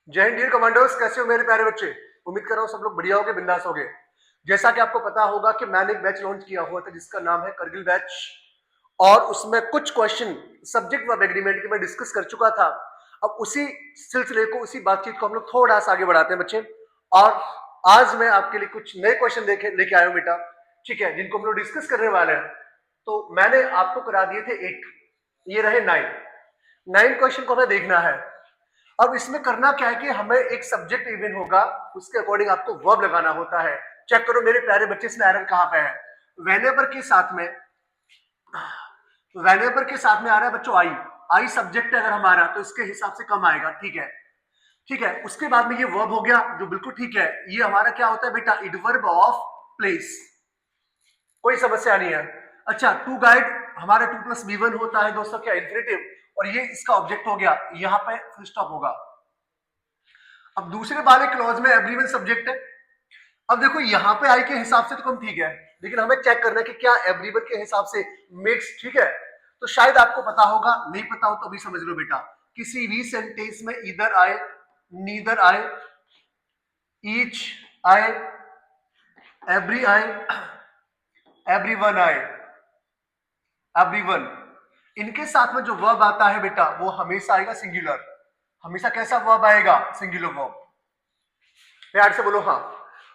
जय Hind dear commanders, कैसे हो मेरे प्यारे बच्चे। उम्मीद कर रहा हूँ सब लोग बढ़िया होगे, बिंदास होगे। जैसा कि आपको पता होगा कि मैंने एक बैच लॉन्च किया हुआ था जिसका नाम है करगिल बैच, और उसमें कुछ क्वेश्चन सब्जेक्ट वर्ब एग्रीमेंट के मैं डिस्कस कर चुका था। अब उसी सिलसिले को, उसी बातचीत को हम लोग थोड़ा सा आगे बढ़ाते हैं बच्चे। और आज मैं आपके लिए कुछ नए क्वेश्चन लेके आया हूँ बेटा, ठीक है, जिनको हम लोग डिस्कस करने वाले हैं। तो मैंने आपको करा दिए थे 8, ये रहे 9 क्वेश्चन को हमें देखना है। अब इसमें करना क्या है कि हमें एक सब्जेक्ट इवन होगा, उसके अकॉर्डिंग आपको वर्ब लगाना होता है। चेक करो मेरे प्यारे बच्चे, इसमें एरर कहां पे है। वेनेवर के साथ में आ रहा है बच्चों आई सब्जेक्ट है अगर हमारा, तो इसके हिसाब से कम आएगा। ठीक है, ठीक है। उसके बाद में ये वर्ब हो गया जो बिल्कुल ठीक है। ये हमारा क्या होता है बेटा, एडवर्ब ऑफ प्लेस, कोई समस्या नहीं है। अच्छा, टू गाइड हमारा 2+B1 होता है दोस्तों, क्या इंफिनिटिव, और ये इसका ऑब्जेक्ट हो गया, यहां पे फुल स्टॉप होगा। अब दूसरे वाले क्लॉज में एवरीवन सब्जेक्ट है। अब देखो यहाँ पे आई के हिसाब से तो कम ठीक है, लेकिन हमें चेक करना है कि क्या एवरीवन के हिसाब से मिक्स ठीक है। तो शायद आपको पता होगा, नहीं पता हो तो भी समझ लो बेटा, किसी भी सेंटेंस में इधर आए, नीदर आए, ईच आए, एवरी आए, एवरीवन आए, एवरीवन, इनके साथ में जो वर्ब आता है बेटा वो हमेशा आएगा सिंगुलर। हमेशा कैसा वर्ब आएगा, सिंगुलर वर्ब। प्यार से बोलो हाँ।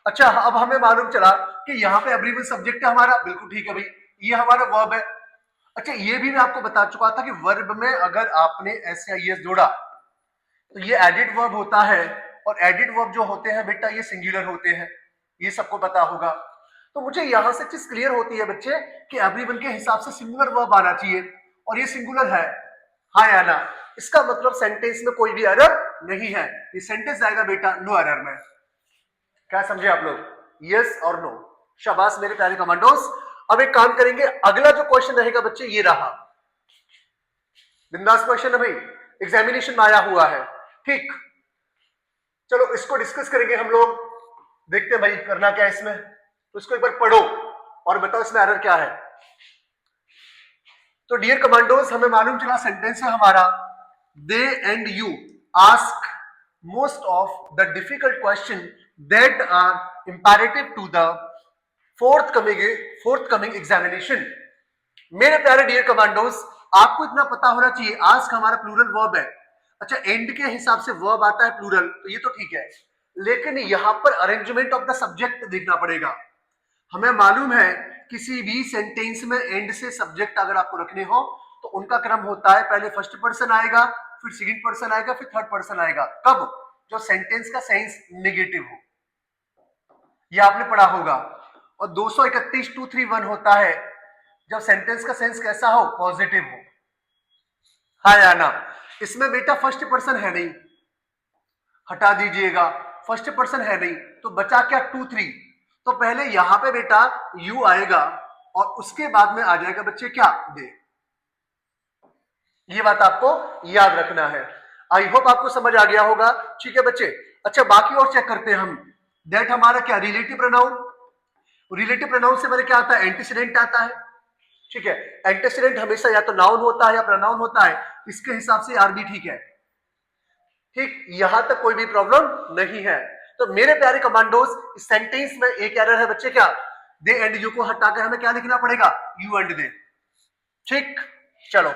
अच्छा, अब हमें मालूम चला कि यहाँ पे एवरीवन सब्जेक्ट है हमारा, बिल्कुल ठीक है भाई, ये हमारा वर्ब है। अच्छा, ये भी मैं आपको बता चुका था कि वर्ब में अगर आपने एस या एस जोड़ा तो ये एडिड वर्ब होता है, और एडिड वर्ब जो होते हैं बेटा ये सिंगुलर होते हैं, ये सबको पता होगा। तो मुझे यहां से चीज क्लियर होती है बच्चे कि एवरीवन के हिसाब से सिंगुलर वर्ब आना चाहिए, और ये सिंगुलर है, हाँ या ना। इसका मतलब सेंटेंस में कोई भी एरर नहीं है, ये सेंटेंस आएगा बेटा नो एरर में। क्या समझे आप लोग, यस और नो। शाबाश मेरे प्यारे कमांडोस। अब एक काम करेंगे, अगला जो क्वेश्चन रहेगा बच्चे ये रहा, बिंदास क्वेश्चन है भाई, एग्जामिनेशन में आया हुआ है। ठीक, चलो इसको डिस्कस करेंगे हम लोग, देखते हैं भाई करना क्या है इसमें। तो इसको एक बार पढ़ो और बताओ इसमें एरर क्या है। तो डियर कमांडोज, हमें मालूम चला सेंटेंस है हमारा, they and you ask most of the difficult question that are imperative to the forthcoming examination. मेरे प्यारे डियर कमांडोज, आपको इतना पता होना चाहिए, आस्क हमारा प्लूरल वर्ब है। अच्छा, एंड के हिसाब से वर्ब आता है प्लूरल, तो ये तो ठीक है, लेकिन यहां पर अरेंजमेंट ऑफ द सब्जेक्ट देखना पड़ेगा। हमें मालूम है किसी भी सेंटेंस में एंड से सब्जेक्ट अगर आपको रखने हो तो उनका क्रम होता है, पहले फर्स्ट पर्सन आएगा, फिर सेकंड पर्सन आएगा, फिर थर्ड पर्सन आएगा। कब, जो सेंटेंस का सेंस नेगेटिव हो, यह आपने पढ़ा होगा। और 231 होता है जब सेंटेंस का सेंस कैसा हो, पॉजिटिव हो, हाँ या ना। इसमें बेटा फर्स्ट पर्सन है नहीं, हटा दीजिएगा, फर्स्ट पर्सन है नहीं, तो बचा क्या 2-3। तो पहले यहां पे बेटा यू आएगा और उसके बाद में आ जाएगा बच्चे क्या, दे। ये बात आपको याद रखना है। आई होप आपको समझ आ गया होगा, ठीक है बच्चे। अच्छा, बाकी और चेक करते हैं हम। दैट हमारा क्या, रिलेटिव प्रोनाउन। रिलेटिव प्रोनाउन से पहले क्या आता है, एंटीसीडेंट आता है, ठीक है। एंटीसीडेंट हमेशा या तो नाउन होता है या प्रोनाउन होता है, इसके हिसाब से आर भी ठीक है। ठीक, यहां तक कोई भी प्रॉब्लम नहीं है। तो मेरे प्यारे कमांडोज, इस सेंटेंस में एक एरर है बच्चे, क्या, दे एंड यू को हटाकर हमें क्या लिखना पड़ेगा, यू एंड दे। ठीक, चलो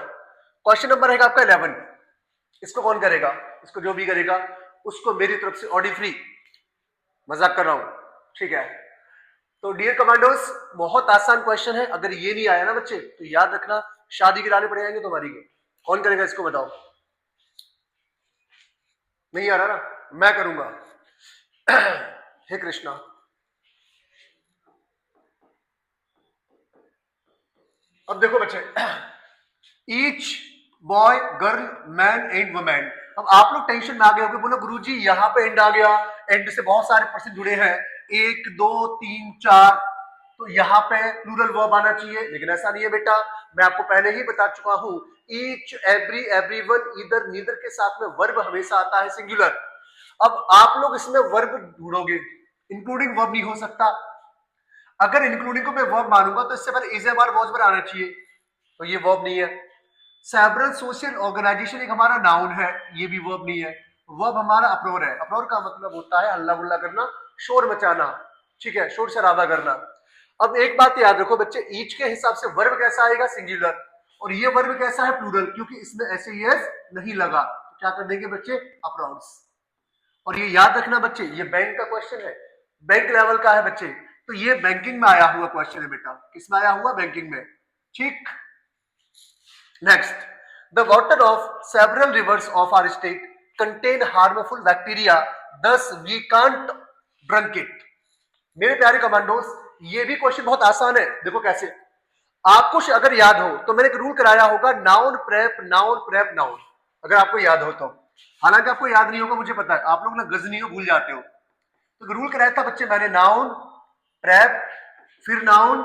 क्वेश्चन नंबर है आपका 11। इसको कौन करेगा, इसको जो भी करेगा उसको मेरी तरफ से ऑडी फ्री, मजाक कर रहा हूं, ठीक है। तो डियर कमांडोज, बहुत आसान क्वेश्चन है, अगर ये नहीं आया ना बच्चे तो याद रखना शादी गिराने पड़ जाएंगे तुम्हारी के। कौन करेगा इसको बताओ, नहीं आ रहा ना, मैं करूंगा। हे कृष्णा, अब देखो बच्चे, each boy girl man and women. अब आप लोग टेंशन में आ गए होंगे, बोलो गुरुजी यहाँ पे एंड आ गया, एंड से बहुत सारे पर्सन जुड़े हैं, 1 2 3 4, तो यहाँ पे प्लूरल वर्ब आना चाहिए, लेकिन ऐसा नहीं है बेटा। मैं आपको पहले ही बता चुका हूं, each, every, everyone, either, neither के साथ में वर्ब हमेशा आता है सिंगुलर। अब आप लोग इसमें वर्ब ढूंढोगे, इंक्लूडिंग वर्ब नहीं हो सकता। अगर इंक्लूडिंग को मैं वर्ब मानूंगा तो इससे पहले इज एम आर वॉज पर आना चाहिए, तो ये वर्ब नहीं है। सेवरल सोशल ऑर्गेनाइजेशन एक हमारा नाउन है, ये भी वर्ब नहीं है। वर्ब हमारा अप्रोर है। अप्रोर का मतलब होता है हल्ला गुल्ला करना, शोर मचाना, ठीक है, शोर शराबा करना। अब एक बात याद रखो बच्चे, ईच के हिसाब से वर्ब कैसा आएगा, सिंगुलर, और ये वर्ब कैसा है, प्लूरल, क्योंकि इसमें ऐसे एस नहीं लगा, तो क्या कर देंगे बच्चे, अप्रोर्स। और ये याद रखना बच्चे, ये बैंक का क्वेश्चन है, बैंक लेवल का है बच्चे, तो ये बैंकिंग में आया हुआ क्वेश्चन है बेटा, किसमें आया हुआ, बैंकिंग में, ठीक। Next, the water of several rivers of our state contain harmful bacteria, thus we can't drunk it. मेरे प्यारे कमांडोस, ये भी क्वेश्चन बहुत आसान है, देखो कैसे। आपको अगर याद हो तो मैंने एक रूल कराया होगा, noun prep noun prep noun, अगर आपको याद हो तो। हालांकि आपको याद नहीं होगा मुझे पता है, आप लोग ना गजनियों भूल जाते हो। तो रूल कराया था बच्चे मैंने, नाउन प्रेप, फिर नाउन,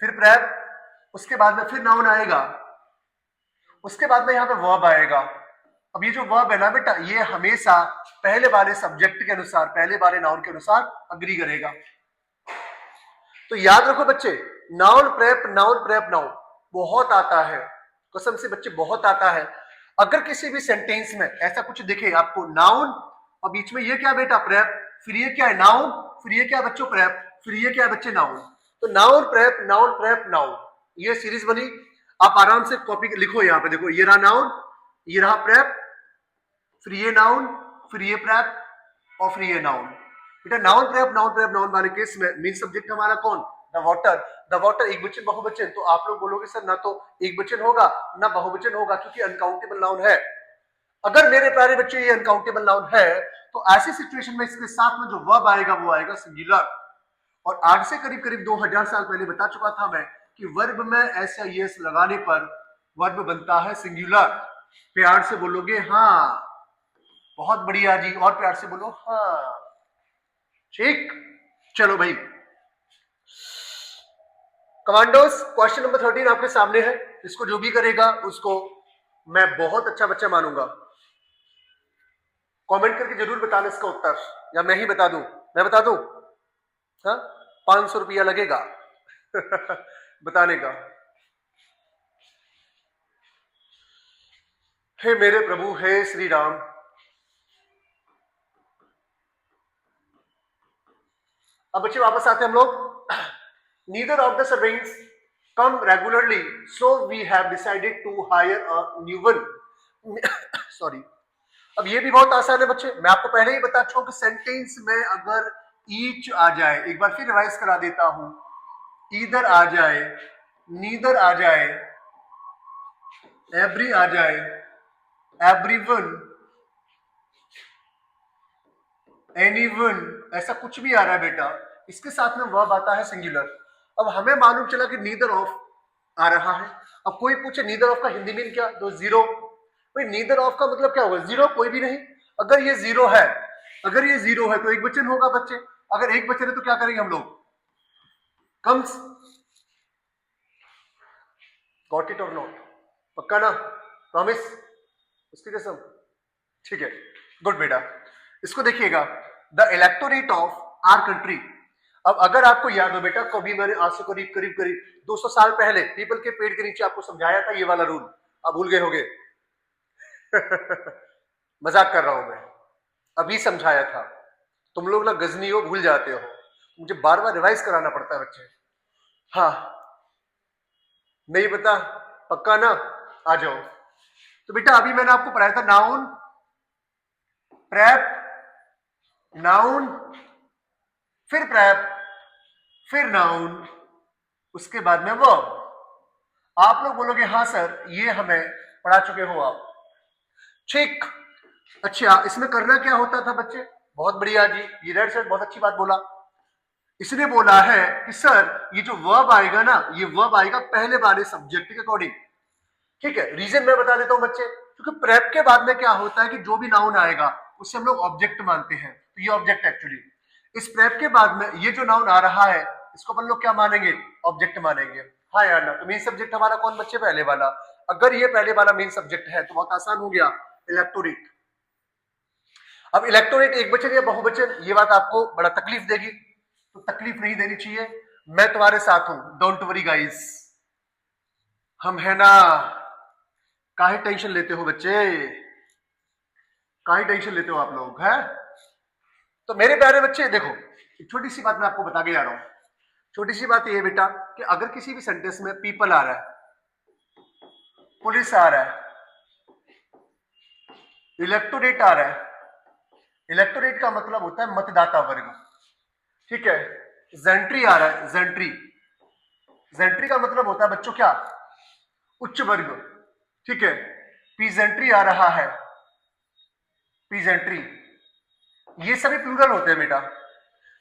फिर प्रेप, उसके बाद में फिर नाउन आएगा, उसके बाद में यहाँ पे वर्ब आएगा। अब ये जो वर्ब है ना बेटा, ये हमेशा पहले वाले सब्जेक्ट के अनुसार, पहले वाले नाउन के अनुसार अग्री करेगा। तो याद रखो बच्चे, नाउन प्रेप नाउन, बहुत आता है, कसम से बच्चे बहुत आता है। अगर किसी भी सेंटेंस में ऐसा कुछ दिखे आपको, नाउन और बीच में ये क्या बेटा, प्रेप, फिर ये क्या है, नाउन, फिर ये क्या है बच्चों, प्रेप, फिर ये क्या है बच्चे, नाउन, तो नाउन प्रेप नाउन, ये सीरीज बनी। आप आराम से कॉपी लिखो, यहां पे देखो, ये रहा नाउन, ये रहा प्रेप, फिर ये नाउन, फिर ये प्रेप, और फिर ये नाउन। बेटा नाउन प्रेप नाउन वाले केस में मेन सब्जेक्ट हमारा कौन, द वाटर। द वाटर एक बच्चन बहुवचन, तो आप लोग बोलोगे सर ना तो एक बच्चन होगा ना बहुवचन होगा, क्योंकि अनकाउंटेबल नाउन है। अगर मेरे प्यारे बच्चे ये अनकाउंटेबल नाउन है, तो ऐसी सिचुएशन में इसके साथ में जो वर्ब आएगा वो आएगा सिंगुलर। और आज से करीब करीब 2000 साल पहले बता चुका था मैं कि वर्ब में ऐसा यस लगाने पर वर्ब बनता है सिंगुलर। प्यार से बोलोगे हाँ, बहुत बढ़िया जी, और प्यार से बोलो हाँ, ठीक। चलो भाई कमांडोस, क्वेश्चन नंबर 13 आपके सामने है, इसको जो भी करेगा उसको मैं बहुत अच्छा बच्चा मानूंगा। कमेंट करके जरूर बताना इसका उत्तर, या मैं ही बता दूं, मैं बता दूं, हाँ, 500 रुपया लगेगा बताने का। हे मेरे प्रभु, हे श्री राम। अब बच्चे वापस आते हैं हम लोग। Neither of the servants come regularly, so we have decided to hire a new one. Sorry. अब ये भी बहुत आसान है बच्चे, मैं आपको पहले ही बता चुका हूं कि सेंटेंस में अगर ईच आ जाए, एक बार फिर रिवाइज करा देता हूं, ईदर आ जाए, नीदर आ जाए, एवरी आ जाए, एवरीवन, एनीवन, ऐसा कुछ भी आ रहा है बेटा, इसके साथ में वर्ब आता है सिंगुलर। अब हमें मालूम चला कि नीदर ऑफ आ रहा है। अब कोई पूछे नीदर ऑफ का हिंदी मीन क्या, तो जीरो। भाई नीदर ऑफ का मतलब क्या होगा, जीरो, कोई भी नहीं। अगर ये जीरो है, अगर ये जीरो है तो एक वचन होगा बच्चे, अगर एक वचन है तो क्या करेंगे हम लोग, कम्स। गॉट इट और नॉट, पक्का ना, प्रॉमिस, उसकी कसम, ठीक है, गुड बेटा। इसको देखिएगा, the electorate of our country. अब अगर आपको याद हो बेटा, कभी मैंने आज से करीब करीब करीब 200 साल पहले पीपल के पेड़ के नीचे आपको समझाया था ये वाला रूल, आप भूल गए होगे मजाक कर रहा हूं मैं, अभी समझाया था। तुम लोग ना गजनी हो, भूल जाते हो, मुझे बार बार रिवाइज कराना पड़ता है बच्चे। हाँ, नहीं पता, पक्का ना, आ जाओ। तो बेटा अभी मैंने आपको पढ़ाया था, नाउन प्रेप, नाउन, फिर प्रेप, फिर नाउन, उसके बाद में वर्ब। आप लोग बोलोगे हाँ सर ये हमें पढ़ा चुके हो आप, ठीक। अच्छा, इसमें करना क्या होता था बच्चे, बहुत बढ़िया जी, ये रेड सर बहुत अच्छी बात बोला। इसने बोला है कि सर ये जो वर्ब आएगा ना, ये वर्ब आएगा पहले वाले सब्जेक्ट के अकॉर्डिंग, ठीक है। रीजन मैं बता देता हूं बच्चे, क्योंकि प्रेप के बाद में क्या होता है कि जो भी नाउन आएगा उससे हम लोग ऑब्जेक्ट मानते हैं, तो ये ऑब्जेक्ट एक्चुअली, इस प्रेप के बाद में ये जो नाउन आ रहा है इसको अपन लोग क्या मानेंगे, ऑब्जेक्ट मानेंगे। हाँ यार ना, तो मेन सब्जेक्ट हमारा कौन बच्चे, पहले वाला। अगर ये पहले वाला मेन सब्जेक्ट है तो बहुत आसान हो गया, इलेक्टोरेट। अब इलेक्टोरेट एक वचन या बहुवचन, ये बात आपको बड़ा तकलीफ देगी, तो तकलीफ नहीं देनी चाहिए, मैं तुम्हारे साथ हूं, डोंट वरी गाइस, हम है ना, काहे टेंशन लेते हो बच्चे। काहे टेंशन लेते हो आप लोग है? तो मेरे प्यारे बच्चे देखो, एक छोटी सी बात मैं आपको बता के जा रहा हूं। छोटी सी बात ये है बेटा कि अगर किसी भी सेंटेंस में पीपल आ रहा है, पुलिस आ रहा है, इलेक्टोरेट आ रहा है, इलेक्टोरेट का मतलब होता है मतदाता वर्ग, ठीक है। जेंट्री आ रहा है, जेंट्री, जेंट्री का मतलब होता है बच्चों क्या, उच्च वर्ग, ठीक है। पीजेंट्री आ रहा है, पीजेंट्री, ये सभी प्लूरल होते हैं बेटा।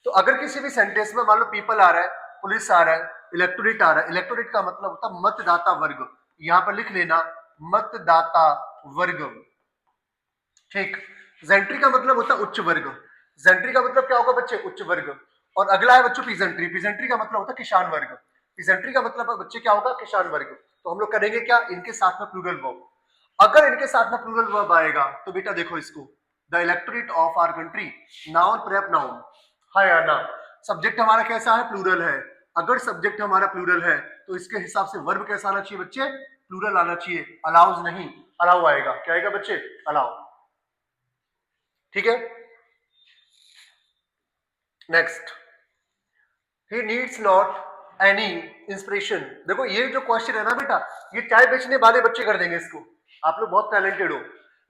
तो अगर किसी भी सेंटेंस में मान लो पीपल आ रहा है, पुलिस आ रहा है, इलेक्टोरेट आ रहा है, इलेक्टोरेट का मतलब होता है मतदाता वर्ग, यहां पर लिख लेना मतदाता वर्ग, ठीक। जेंट्री का मतलब होता है उच्च वर्ग, जेंट्री का मतलब क्या होगा बच्चे, उच्च वर्ग। और अगला है बच्चों पीजेंट्री, पीजेंट्री का मतलब होता है किसान वर्ग, पीजेंट्री का मतलब बच्चे क्या होगा, किसान वर्ग। तो हम लोग करेंगे क्या, इनके साथ में प्लूरल वर्ब। अगर इनके साथ में प्लूरल वर्ब आएगा तो बेटा देखो इसको, the electorate of our country, noun prep noun, हाँ या ना। सब्जेक्ट हमारा कैसा है, प्लूरल है। अगर सब्जेक्ट हमारा प्लूरल है तो इसके हिसाब से वर्ब कैसा आना चाहिए बच्चे, प्लूरल आना चाहिए, अलाउज नहीं, अलाउ आएगा। क्या आएगा बच्चे, अलाउ, ठीक है। Next, he needs not any inspiration. देखो ये जो क्वेश्चन है ना बेटा, ये चाय बेचने वाले बच्चे कर देंगे इसको, आप लोग बहुत टैलेंटेड हो,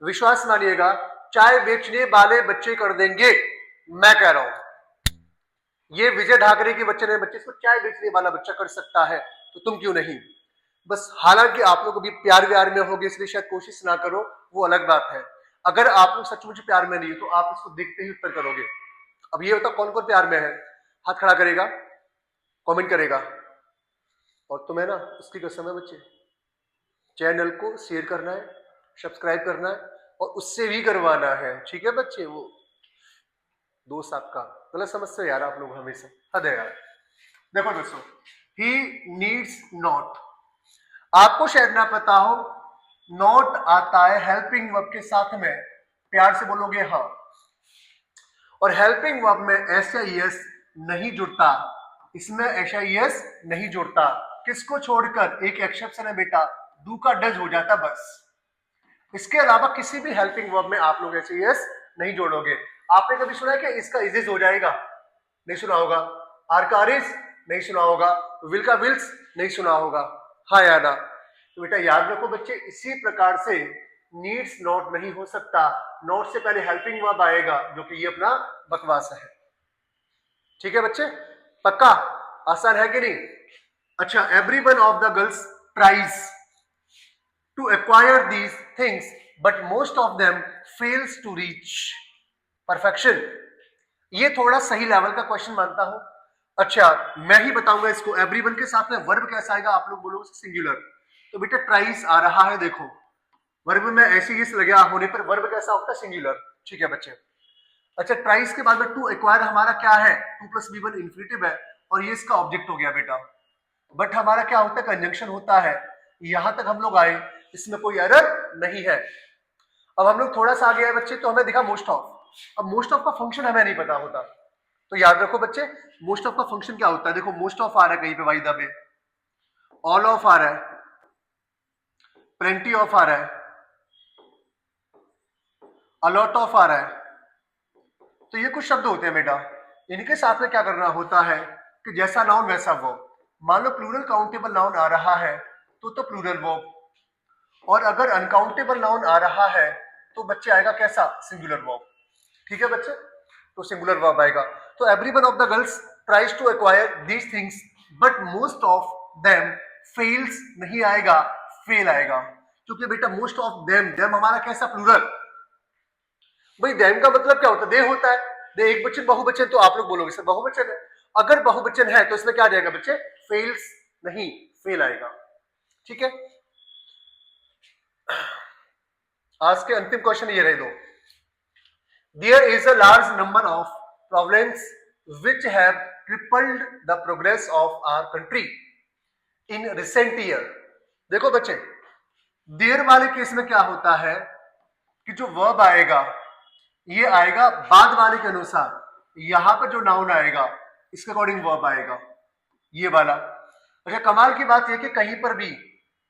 विश्वास मानिएगा, चाय बेचने वाले बच्चे कर देंगे, मैं कह रहा हूं। ये विजय ढाकरे के बच्चे ने बच्चे इसको चाय बेचने वाला बच्चा कर सकता है, तो तुम क्यों नहीं। बस हालांकि आप लोग अभी प्यार व्यार में होगे इसलिए शायद कोशिश ना करो, वो अलग बात है। अगर आप लोग सचमुच प्यार में नहीं तो आप इसको देखते ही उत्तर करोगे। अब ये बताओ कौन कौन प्यार में है, हाथ खड़ा करेगा, कमेंट करेगा। और तुम्हें ना उसकी कसम है बच्चे, चैनल को शेयर करना है, सब्सक्राइब करना है और उससे भी करवाना है, ठीक है बच्चे। वो दोस्त आपका गलत समझते हो यार आप लोग हमेशा, हद है यार। देखो दोस्तों, ही नीड्स नॉट, आपको शायद ना पता हो, नॉट आता है हेल्पिंग वर्ब के साथ में, प्यार से बोलोगे हाँ। और हेल्पिंग वर्ब में एस या एस नहीं जुड़ता, इसमें एस या एस नहीं जुड़ता, किसको छोड़कर, एक एक्सेप्शन है बेटा, डू का डज हो जाता बस। इसके अलावा किसी भी हेल्पिंग वर्ब में आप लोग एस या एस नहीं जोड़ोगे। आपने कभी सुना है कि इसका इज हो जाएगा, नहीं सुना होगा। आर का आरिस नहीं सुना होगा, विल का विल्स नहीं सुना होगा, हाँ या ना। तो बेटा याद रखो बच्चे, इसी प्रकार से नीड्स नॉट नहीं हो सकता, नॉट से पहले हेल्पिंग वर्ब आएगा, जो कि ये अपना बकवास है, ठीक है बच्चे। पक्का, आसान है कि नहीं। अच्छा, every one of the girls tries to acquire these things but most of them fails to reach perfection. ये थोड़ा सही लेवल का क्वेश्चन मानता हूं। अच्छा, मैं ही बताऊंगा इसको, एवरीवन के साथ में वर्ब कैसा आएगा, आप लोग बोलोगे सिंगुलर। तो बेटा ट्राइस आ रहा है, देखो वर्ब में ऐसे ही लगा होने पर वर्ब कैसा होता है, सिंगुलर, ठीक है बच्चे। अच्छा, ट्राइस के बाद में टू एक्वायर हमारा क्या है, to plus B one infinitive है और ये इसका ऑब्जेक्ट हो गया बेटा। बट हमारा क्या होता है, कंजंक्शन होता है। यहां तक हम लोग आए, इसमें कोई एरर नहीं है। अब हम लोग थोड़ा सा आगे आए बच्चे, तो हमें दिखा मोस्ट ऑफ। अब मोस्ट ऑफ का फंक्शन हमें नहीं पता होता, तो याद रखो बच्चे, मोस्ट ऑफ का फंक्शन क्या होता है। देखो मोस्ट ऑफ आ रहा है कहीं पे वाइदा पे, ऑल ऑफ आ रहा है, प्लेंटी ऑफ आ रहा है, अलॉट ऑफ आ रहा है। तो ये कुछ शब्द होते हैं बेटा, इनके साथ में क्या करना होता है कि जैसा नाउन वैसा वर्ब। मान लो प्लूरल काउंटेबल नाउन आ रहा है तो प्लूरल वर्ब, और अगर अनकाउंटेबल नाउन आ रहा है तो बच्चे आएगा कैसा, सिंगुलर वर्ब, ठीक है बच्चे। तो सिंगुलर वर्ब आएगा। तो every one of the girls tries to acquire these things but most of them fails नहीं आएगा, फेल आएगा, क्योंकि बेटा मोस्ट ऑफ देम, देम हमारा कैसा, प्लूरल। भाई देम का मतलब क्या होता है, दे होता है, दे एक बच्चन बहुवचन, तो आप लोग बोलोगे सर बहुवचन है। अगर बहुवचन है तो इसमें क्या आ जाएगा बच्चे, फेल्स नहीं, फेल आएगा, ठीक है। आज के अंतिम क्वेश्चन ये रहे दो। There is a large number of problems which have crippled the progress of our country in recent year. देखो बच्चे, देर वाले केस में क्या होता है कि जो वर्ब आएगा ये आएगा बाद वाले के अनुसार, यहां पर जो नाउन आएगा इसके अकॉर्डिंग वर्ब आएगा, ये वाला। अच्छा, कमाल की बात यह कि कहीं पर भी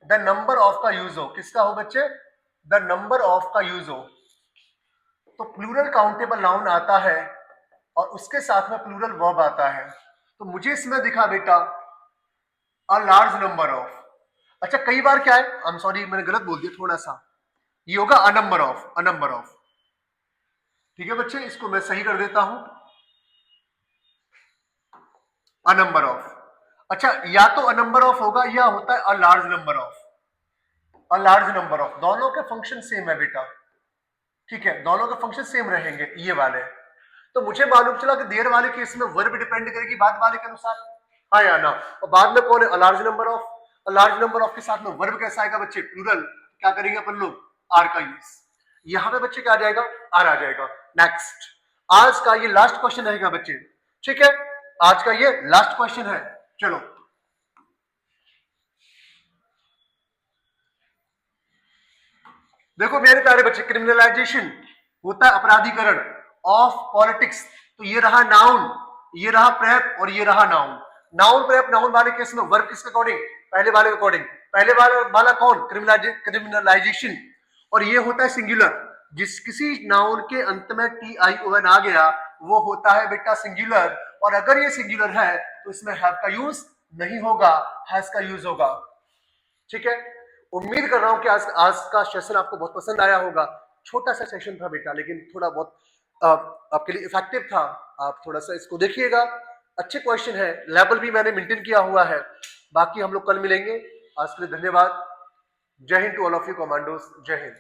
द नंबर ऑफ का यूज हो, किसका हो बच्चे, द नंबर ऑफ का यूज हो, तो प्लूरल काउंटेबल नाउन आता है और उसके साथ में प्लूरल वर्ब आता है। तो मुझे इसमें दिखा बेटा अ लार्ज नंबर ऑफ। अच्छा कई बार क्या है, आई एम सॉरी मैंने गलत बोल दिया थोड़ा सा, ये होगा a number of, a number of. ठीक है बच्चे, इसको मैं सही कर देता हूं, अ नंबर ऑफ। अच्छा या तो अ नंबर ऑफ होगा या होता है a large number of, a large number of. दोनों के फंक्शन सेम है बेटा, ठीक है, दोनों के फंक्शन सेम रहेंगे ये वाले। तो मुझे मालूम चला कि देर वाले केस में वर्ब डिपेंड करेगी बाद वाले के अनुसार, हाँ या ना। और बाद में कौन है, a large number of. A large number of के साथ में वर्ब कैसा आएगा बच्चे, प्लूरल। क्या करेंगे अपन लोग, आर का यूज। यहां पे बच्चे क्या आ जाएगा, आर आ जाएगा। नेक्स्ट, आज का ये लास्ट क्वेश्चन रहेगा बच्चे, ठीक है, आज का ये लास्ट क्वेश्चन है। चलो देखो मेरे प्यारे बच्चे, क्रिमिनलाइजेशन होता है अपराधीकरण ऑफ पॉलिटिक्स। तो ये रहा नाउन, ये रहा प्रेप और ये रहा नाउन। नाउन प्रेप नाउन वाले केस में वर्ब किसके अकॉर्डिंग, पहले वाले के अकॉर्डिंग। पहले वाला कौन, क्रिमिनलाइजेशन। और ये होता है सिंगुलर, जिस किसी नाउन के अंत में टी आई ओ एन आ गया वो होता है बेटा सिंगुलर। और अगर ये सिंगुलर है तो इसमें हैव का यूज नहीं होगा, हैज का यूज होगा। ठीक है, उम्मीद कर रहा हूं कि आज का सेशन आपको बहुत पसंद आया होगा। छोटा सा सेशन था बेटा, लेकिन थोड़ा बहुत आपके लिए इफेक्टिव था। आप थोड़ा सा इसको देखिएगा, अच्छे क्वेश्चन है, लेवल भी मैंने मेंटेन किया हुआ है। बाकी हम लोग कल मिलेंगे। आज के लिए धन्यवाद। Jai Hind to all of you commandos, जय हिंद।